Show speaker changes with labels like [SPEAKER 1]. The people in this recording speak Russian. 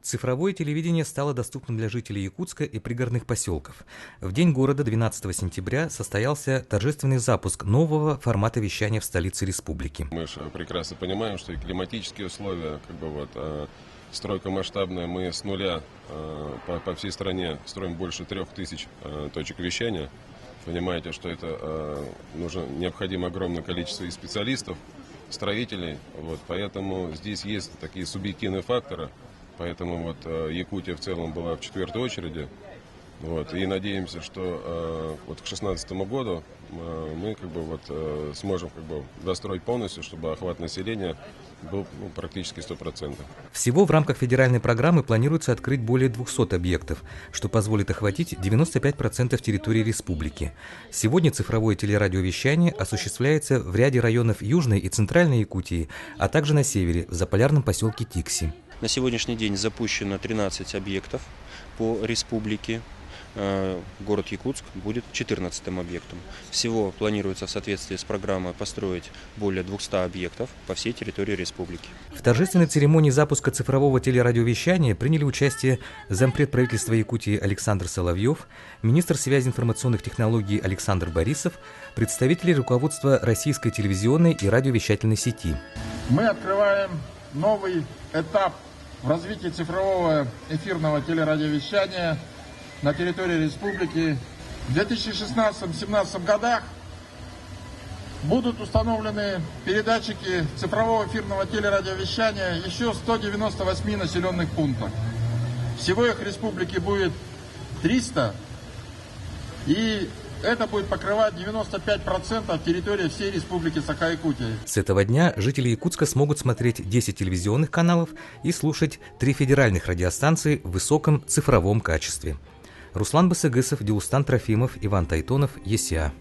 [SPEAKER 1] Цифровое телевидение стало доступным для жителей Якутска и пригородных поселков. В День города 12 сентября состоялся торжественный запуск нового формата вещания в столице республики.
[SPEAKER 2] Мы же прекрасно понимаем, что и климатические условия, стройка масштабная, мы с нуля по всей стране строим больше 3000 точек вещания. Понимаете, что это необходимо огромное количество и специалистов, строителей. Поэтому здесь есть такие субъективные факторы. Поэтому Якутия в целом была в 4-й очереди. И надеемся, что к 2016 году мы сможем достроить полностью, чтобы охват населения был практически 100%.
[SPEAKER 1] Всего в рамках федеральной программы планируется открыть более 200 объектов, что позволит охватить 95% территории республики. Сегодня цифровое телерадиовещание осуществляется в ряде районов Южной и Центральной Якутии, а также на севере, в заполярном поселке Тикси.
[SPEAKER 3] На сегодняшний день запущено 13 объектов по республике. Город Якутск будет 14-м объектом. Всего планируется в соответствии с программой построить более 200 объектов по всей территории республики.
[SPEAKER 1] В торжественной церемонии запуска цифрового телерадиовещания приняли участие зампред правительства Якутии Александр Соловьев, министр связи информационных технологий Александр Борисов, представители руководства российской телевизионной и радиовещательной сети.
[SPEAKER 4] Мы открываем новый этап в развитии цифрового эфирного телерадиовещания на территории республики. В 2016-2017 годах будут установлены передатчики цифрового эфирного телерадиовещания еще в 198 населенных пунктах. Всего их в республике будет 300, и это будет покрывать 95% территории всей республики Саха-Якутия.
[SPEAKER 1] С этого дня жители Якутска смогут смотреть 10 телевизионных каналов и слушать 3 федеральных радиостанции в высоком цифровом качестве. Руслан Басыгысов, Дилустан Трофимов, Иван Тайтонов, ЕСЯ.